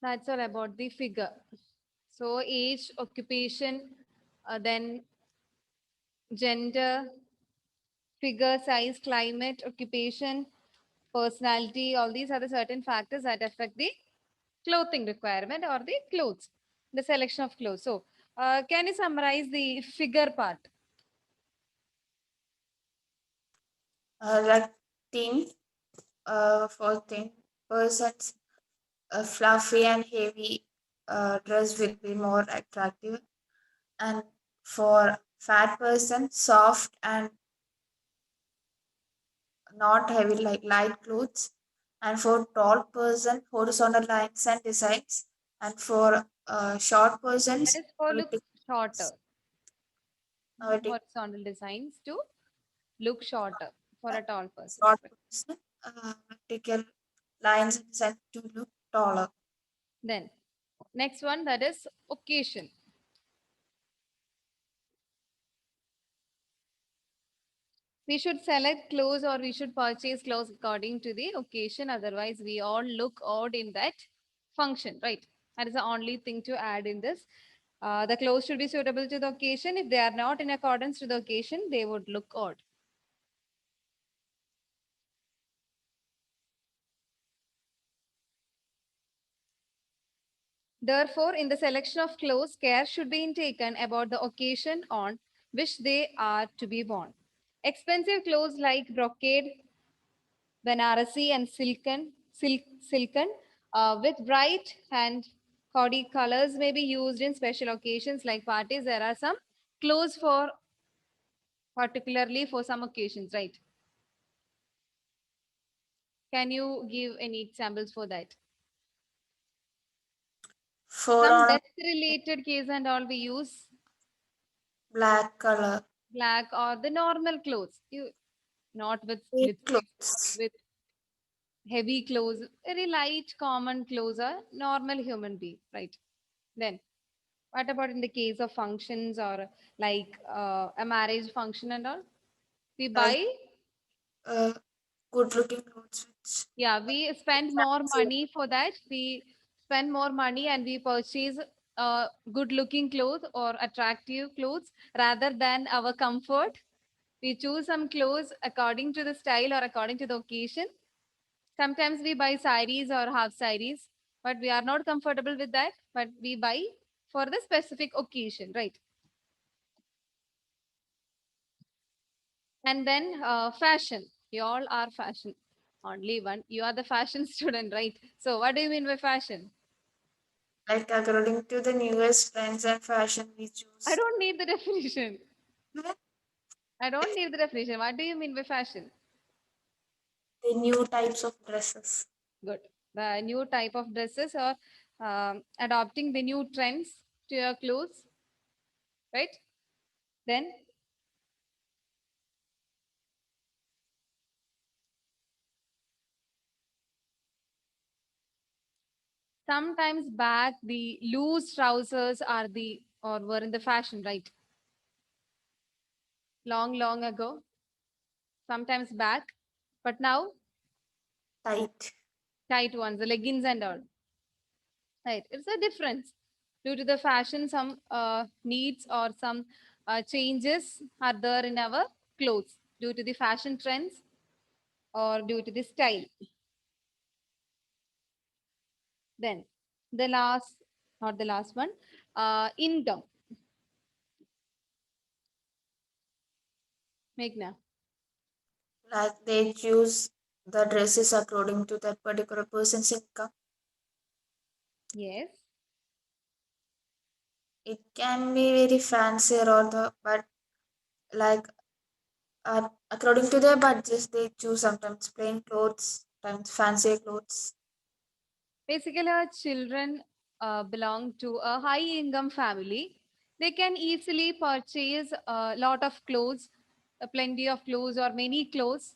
That's all about the figure. So age, occupation, then gender, figure, size, climate, occupation, personality, all these are the certain factors that affect the clothing requirement or the clothes, the selection of clothes. So can you summarize the figure part? Like thin, for thin persons, a fluffy and heavy dress will be more attractive, and for fat person, soft and not heavy like light clothes, and for tall person, horizontal lines and designs, and for short That persons, is for look vertical, shorter. vertical Horizontal designs to look shorter for a tall person. short person, vertical lines and designs to look taller. Then next one, that is occasion. We should select clothes or we should purchase clothes according to the occasion. Otherwise, we all look odd in that function, right? That is the only thing to add in this. The clothes should be suitable to the occasion. If they are not in accordance to the occasion, they would look odd. Therefore, in the selection of clothes, care should be taken about the occasion on which they are to be worn. Expensive clothes like brocade, Banarasi and silken with bright and gaudy colors may be used in special occasions like parties. There are some clothes for particularly for some occasions, right? Can you give any examples for that? For Some on a death related case and all we use black color, black or the normal clothes. You not with plain lipsticks, not clothes. with heavy clothes, very light, common clothes are normal human being, right? Then what about in the case of functions or like a marriage function and all? We Like buy, good looking clothes which yeah, we spend more fancy. money for that. We spend more money and we purchase good looking clothes or attractive clothes rather than our comfort. We choose some clothes according to the style or according to the occasion. Sometimes we buy saris or half saris, but we are not comfortable with that. But we buy for the specific occasion, right? And then fashion. You all are fashion. Only one. You are the fashion student, right? So what do you mean by fashion? Like according to the newest trends and fashion we I choose. don't need the definition. The I don't need the definition. What do you mean by fashion? new types of dresses. Good. The new type of dresses or adopting the new trends to your clothes, right? Then sometimes back the loose trousers are the or were in the fashion, right? Long ago. Sometimes back, but now Tight. tight ones, the leggings and all. Right, it's a difference due to the fashion. Some needs or some changes are there in our clothes due to the fashion trends or due to the style. Then the last, not the last one, income. Meghna. Like they choose the dresses according to that particular person's income. Yes. It can be very fancier or the but like according to their budgets they choose sometimes plain clothes, sometimes fancier clothes. Basically, our children belong to a high income family. They can easily purchase a lot of clothes, plenty of clothes, or many clothes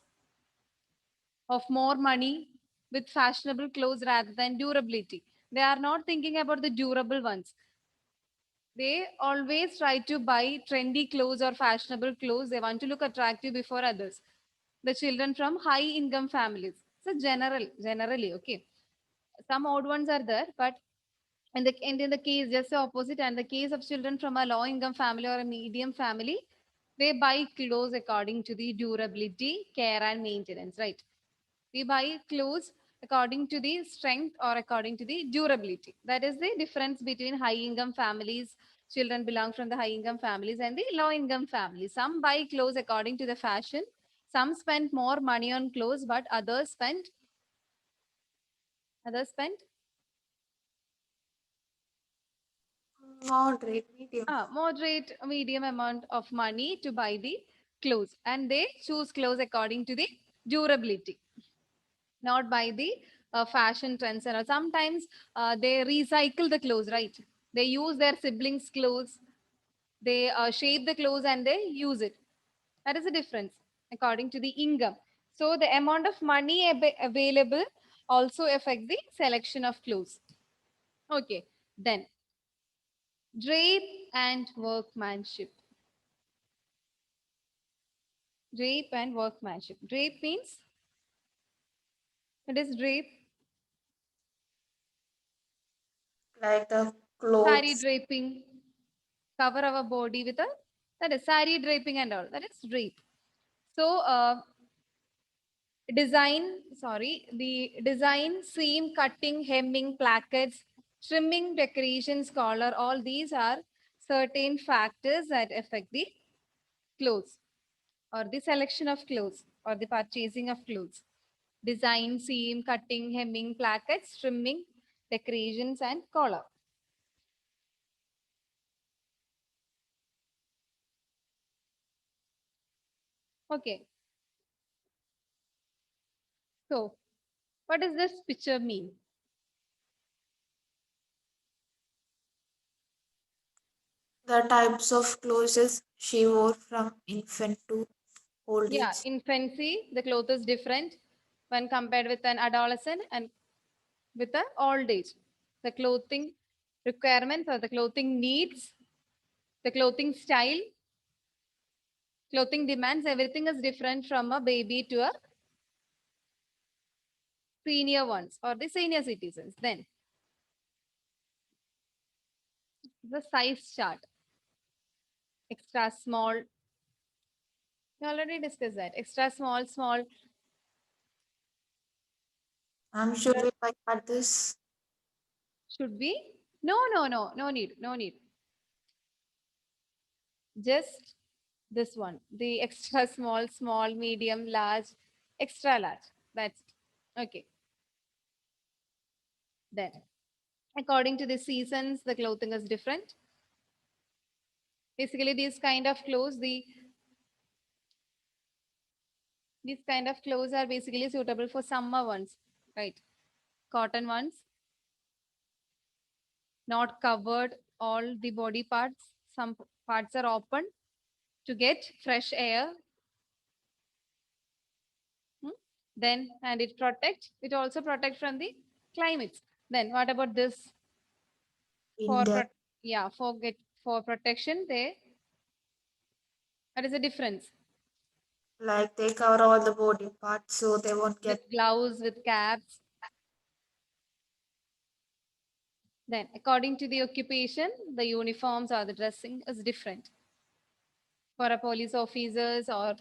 of more money with fashionable clothes rather than durability. They are not thinking about the durable ones. They always try to buy trendy clothes or fashionable clothes. They want to look attractive before others. The children from high income families. So generally, okay. Some odd ones are there, but And in the case, just the opposite, and the case of children from a low income family or a medium family, they buy clothes according to the durability, care, and maintenance, right? We buy clothes according to the strength or according to the durability. That is the difference between high income families, children belong from the high income families, and the low income families. Some buy clothes according to the fashion, some spend more money on clothes, but others spend Moderate, medium. moderate medium amount of money to buy the clothes, and they choose clothes according to the durability, not by the fashion trends. And sometimes they recycle the clothes, right? They use their siblings clothes, they shape the clothes and they use it. That is the difference according to the income. So the amount of money available also affect the selection of clothes. Okay, then drape and workmanship. Drape and workmanship. Drape means, it is drape, Like the sari clothes. draping, cover our body with a, that is sari draping and all. That is drape. So the design, seam, cutting, hemming, plackets, trimming, decorations, collar, all these are certain factors that affect the clothes or the selection of clothes or the purchasing of clothes. Design, seam, cutting, hemming, plackets, trimming, decorations, and collar. Okay, so what does this picture mean? The types of clothes she wore from infant to old Yeah, age. infancy, the cloth is different when compared with an adolescent and with the old age. The clothing requirements or the clothing needs, the clothing style, clothing demands, everything is different from a baby to a senior ones or the senior citizens. Then the size chart, extra small. We already discussed that. Extra small, small, Should extra we buy at this? should be. No, no, no, no need, no need. Just this one. The extra small, small, medium, large, extra large. That's it. Okay. Then according to the seasons, the clothing is different. Basically, these kind of clothes are basically suitable for summer ones, right? Cotton ones, not covered all the body parts. Some parts are open to get fresh air. Hmm? Then, and it also protect from the climates. Then what about this? For Winter. yeah, for protection, they, that is a difference. Like they cover all the body parts so they won't With get. gloves, with caps. Then, according to the occupation, the uniforms or the dressing is different. For a police officers or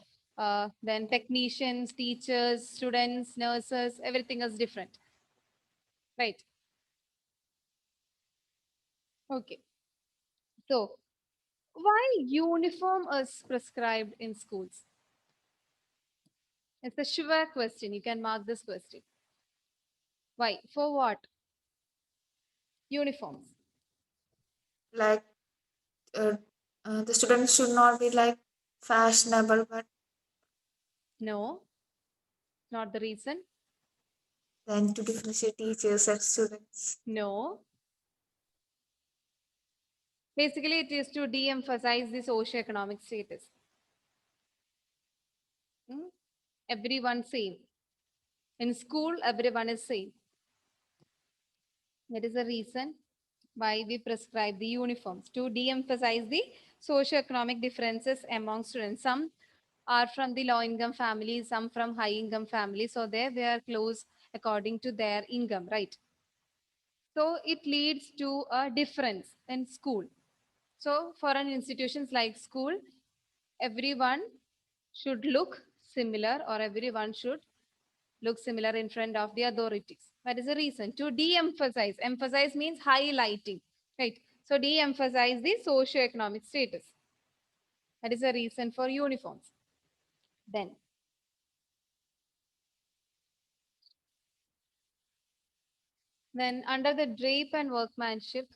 then technicians, teachers, students, nurses, everything is different, right? Okay. So, why uniform is prescribed in schools? It's a sure question. You can mark this question. Why? For what? Uniforms. Like uh, the students should not be like fashionable, but No, not the reason. then to differentiate teachers and students. No. Basically, it is to de emphasize the socio-economic status. Hmm? Everyone same. In school, everyone is same. That is the reason why we prescribe the uniforms to de-emphasize the socio-economic differences among students. Some are from the low-income families, some from high-income families. So they wear clothes according to their income, right? So it leads to a difference in school. So for an institutions like school, everyone should look similar, or everyone should look similar in front of the authorities. That is the reason to de-emphasize. Emphasize means highlighting, right? So de-emphasize the socio-economic status. That is the reason for uniforms. Then under the drape and workmanship,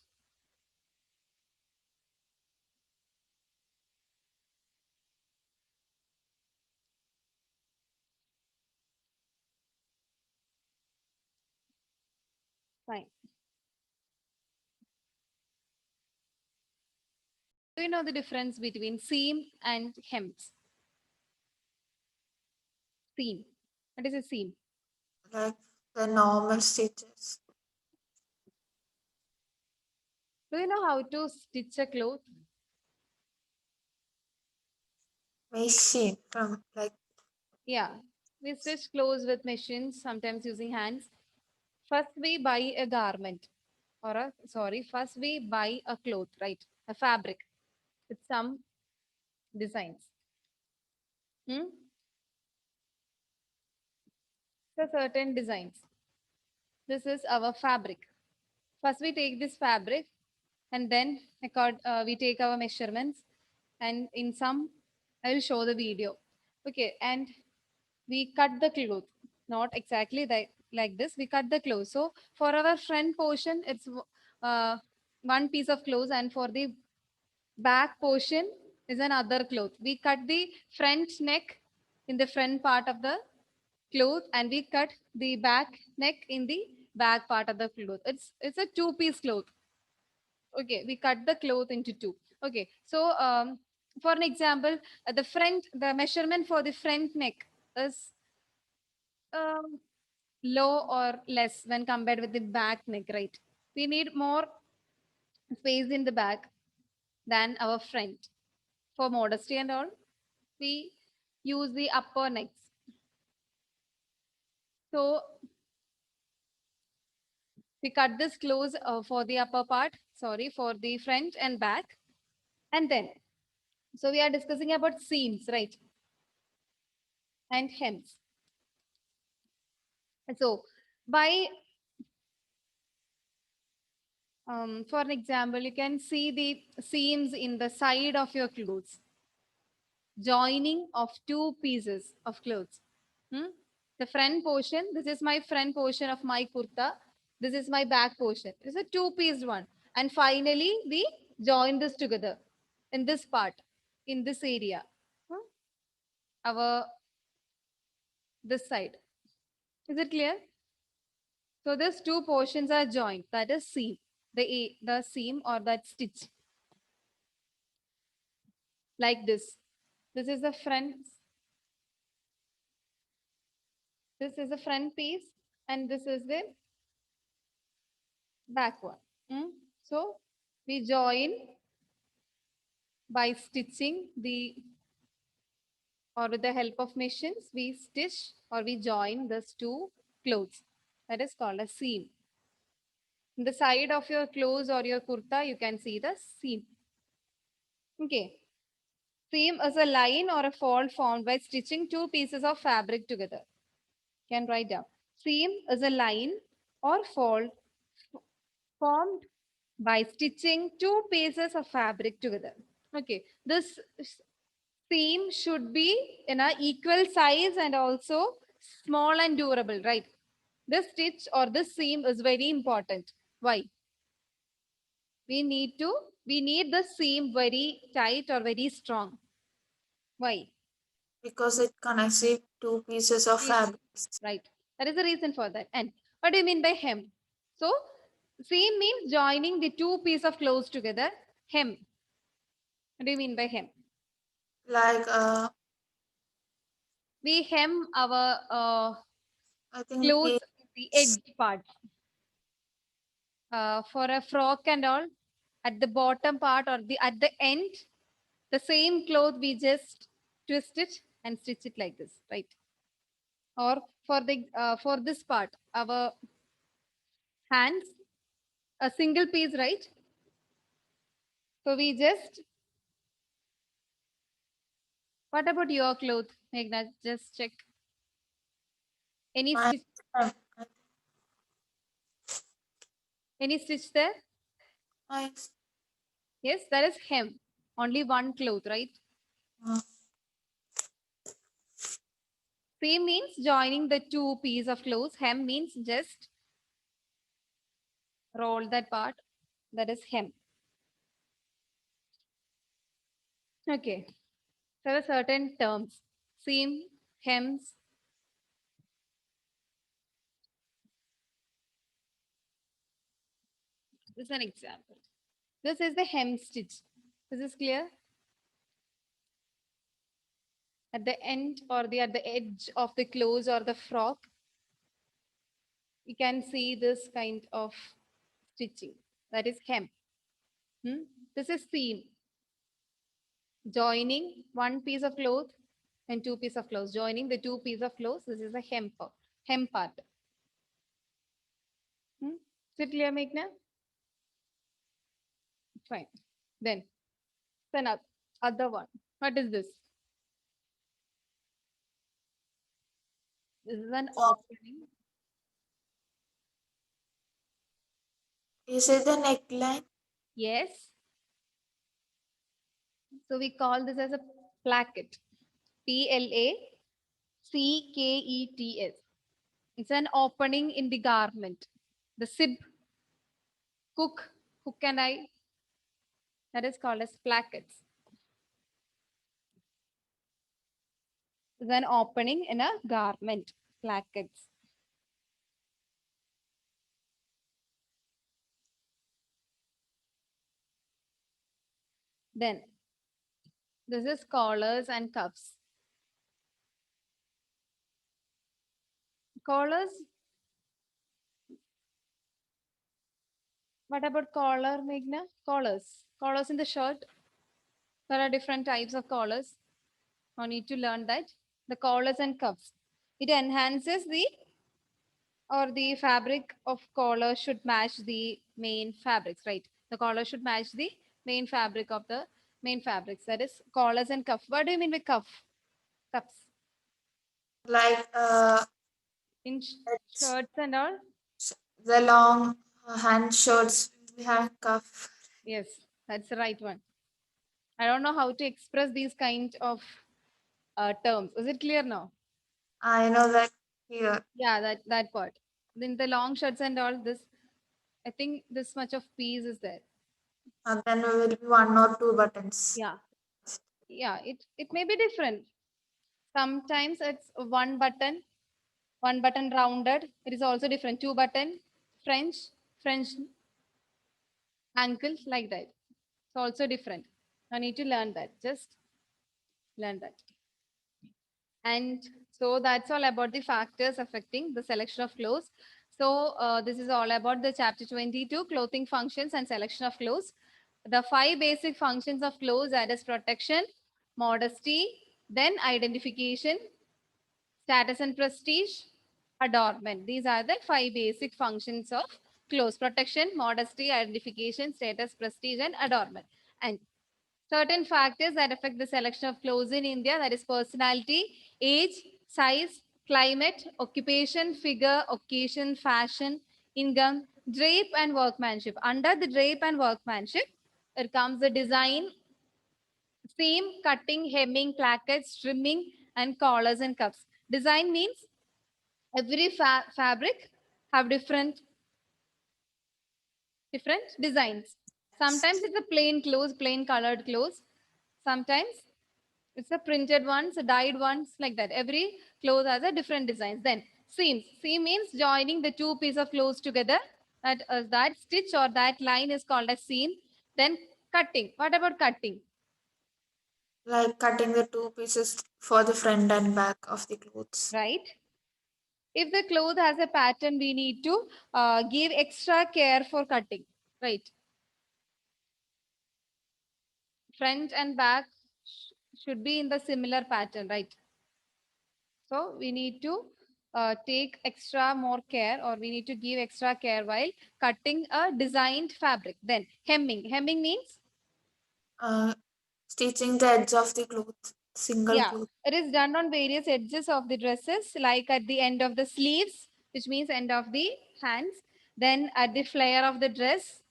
fine. Do you know the difference between seam and hems? Seam. What is a seam? like the normal stitches. Do you know how to stitch a cloth? Machine from like Yeah. We stitch clothes with machines, sometimes using hands. First we buy a garment, or a, sorry, first we buy a cloth, right? A fabric with some designs. Hmm? So certain designs. This is our fabric. First we take this fabric, and then we take our measurements, and in some I will show the video. Okay, and we cut the cloth, not exactly like this. We cut the cloth. So for our front portion, it's uh, one piece of cloth, and for the back portion is another cloth. We cut the front neck in the front part of the cloth, and we cut the back neck in the back part of the cloth. It's a two-piece cloth. Okay, we cut the cloth into two. Okay, so for an example, the measurement for the front neck is um, low or less when compared with the back neck, right? We need more space in the back than our front. For modesty and all, we use the upper necks. So we cut this close for the upper part, sorry, for the front and back. And then, so we are discussing about seams, right? And hems. So by, for an example, you can see the seams in the side of your clothes, joining of two pieces of clothes. Hmm? The front portion, this is my front portion of my kurta. This is my back portion. It's a two-piece one. And finally, we join this together in this part, in this area. Hmm? Our this side. Is it clear? So these two portions are joined. That is seam. The seam or that stitch. Like this. This is the front. This is the front piece, and this is the back one. Hmm? So we join by stitching the, or with the help of machines, we stitch or we join these two clothes. That is called a seam. In the side of your clothes or your kurta, you can see the seam. Okay. Seam is a line or a fold formed by stitching two pieces of fabric together. You can write down. Seam is a line or fold formed by stitching two pieces of fabric together. Okay. This seam should be in a equal size and also small and durable, right? This stitch or this seam is very important. Why? We need the seam very tight or very strong. Why? because it connects it two pieces of Yes, fabrics. right. That is the reason for that. And what do you mean by hem? So seam means joining the two pieces of clothes together. Hem. What do you mean by hem? Like We hem our I think we clothes, the edge part. For a frock and all, at the bottom part or the at the end, the same cloth we just twist it and stitch it like this, right? Or for this part, our hands, A single piece, right? So we just, what about your cloth, Meghna? Just check. Any My stitch, I, any stitch there? I, Yes, that is hem. Only one cloth, right? uh, Seam means joining the two pieces of clothes. Hem means just roll that part. That is hem. Okay. There are certain terms. Seam, hems. This is an example. This is the hem stitch. This is clear. At the end or the at the edge of the clothes or the frock, you can see this kind of stitching. That is hem. Hmm? This is seam. Joining one piece of cloth and two piece of clothes. Joining the two piece of clothes. This is the hem part. Hem part. Hmm? Is it clear, Meghna? Fine. Then other one. What is this? This is an oh, opening. is it the neckline? Yes. So we call this as a placket. Plackets. It's an opening in the garment. The sib, hook and eye, that is called as plackets. It's an opening in a garment. Plackets. Then this is collars and cuffs. Collars. What about collar, Meghna? Collars. Collars in the shirt. There are different types of collars. I need to learn that. The collars and cuffs. It enhances the fabric of collar should match the main fabrics, right? The collar should match the main fabric of the main fabrics. That is collars and cuff. What do you mean by cuff? Cuffs. Like In it's shirts and all? the long hand shirts we have cuff. Yes, that's the right one. I don't know how to express these kind of terms. Is it clear now? I know that here. Yeah, that part. Then the long shirts and all this, I think this much of piece is there. And then will be one or two buttons. Yeah, yeah. It may be different. Sometimes it's one button rounded. It is also different. Two button, French, French ankle like that. It's also different. I need to learn that. Just learn that. And so that's all about the factors affecting the selection of clothes. So this is all about the chapter 22, clothing functions and selection of clothes. The five basic functions of clothes, that is protection, modesty, then identification, status and prestige, adornment. These are the five basic functions of clothes: protection, modesty, identification, status, prestige, and adornment. And certain factors that affect the selection of clothes in India, that is personality, age, size, climate, occupation, figure, occasion, fashion, income, drape, and workmanship. Under the drape and workmanship, there comes the design, seam, cutting, hemming, plackets, trimming, and collars and cuffs. Design means every fabric have different designs. Sometimes it's a plain clothes, plain colored clothes. Sometimes it's a printed ones, a dyed ones, like that. Every cloth has a different designs. Then seams. Seam means joining the two pieces of clothes together. That stitch or that line is called as seam. Then cutting. What about cutting? Like cutting the two pieces for the front and back of the clothes. Right? If the cloth has a pattern, we need to give extra care for cutting. Right? Front and back should be in the similar pattern, right? So we need to take extra more care, or we need to give extra care while cutting a designed fabric. Then hemming. Hemming means, Uh, Stitching the edge of the cloth, single yeah, cloth. it is done on various edges of the dresses, like at the end of the sleeves, which means end of the hands, then at the flare of the dress.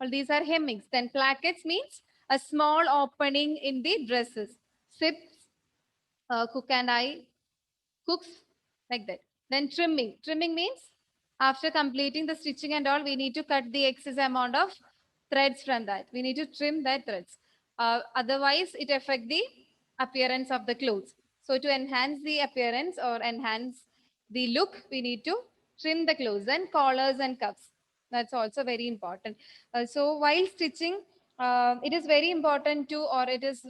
All these are hemmings. Then plackets means a small opening in the dresses. Sips, cook and eye, cooks, like that. Then trimming. Trimming means after completing the stitching and all, we need to cut the excess amount of threads from that. We need to trim that threads. Otherwise, it affect the appearance of the clothes. So to enhance the appearance or enhance the look, we need to trim the clothes. Then collars and cuffs. That's also very important. So while stitching, it is very important to, or it is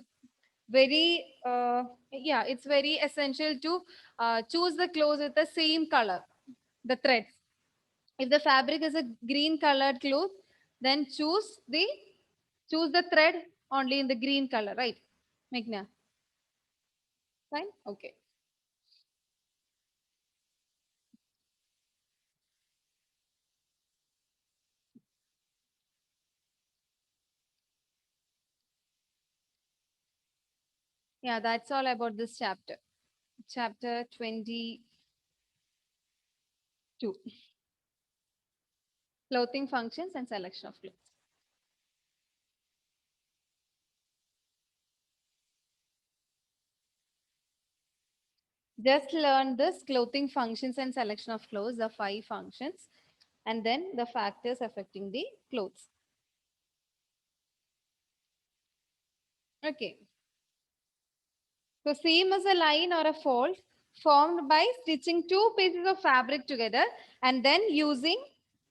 very yeah, it's very essential to choose the clothes with the same color, the threads. If the fabric is a green colored cloth, then choose the thread only in the green color, right, Meghna? Fine, okay. Yeah, that's all about this chapter. Chapter 22, clothing functions and selection of clothes. Just learn this clothing functions and selection of clothes, the five functions, and then the factors affecting the clothes. Okay. So seam is a line or a fold formed by stitching two pieces of fabric together and then using,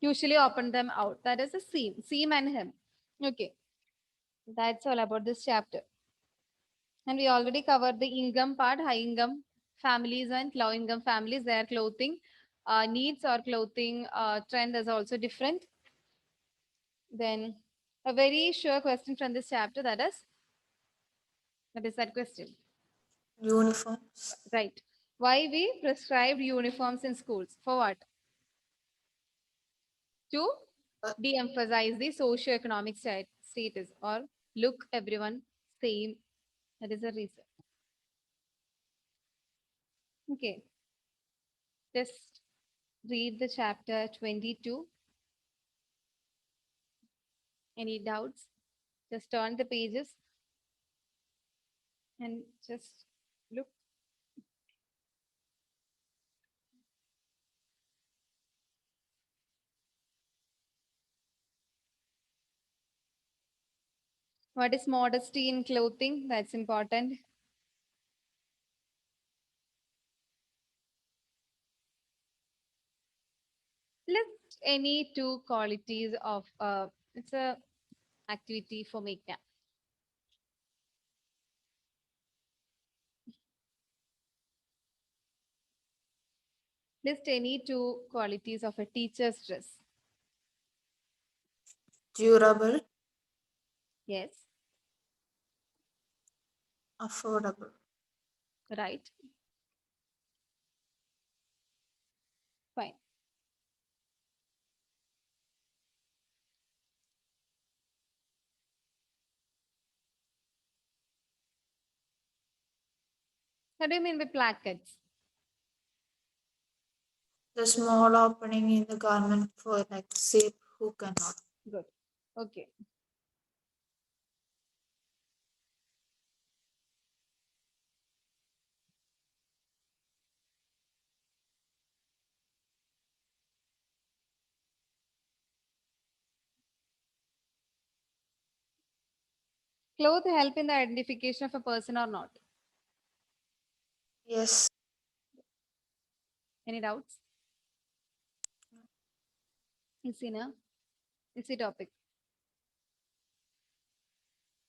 usually open them out. That is a seam, seam and hem. Okay, that's all about this chapter. And we already covered the income part, high income families and low income families, their clothing needs or clothing trend is also different. Then a very sure question from this chapter, that is, what is that question? Uniforms. Right. Why we prescribed uniforms in schools? For what? To Uh, de-emphasize the socio-economic status, or look everyone same. That is the reason. Okay, just read the chapter 22. Any doubts? Just turn the pages and just look. What is modesty in clothing? That's important. List any two qualities of it's a activity for makeup. List any two qualities of a teacher's dress. Durable, Yes, affordable. right. Fine. What do you mean by plackets? The small opening in the garment for like shape who cannot. Good. Okay. Clothes help in the identification of a person or not? Yes, Any doubts? Easy, na? Easy topic.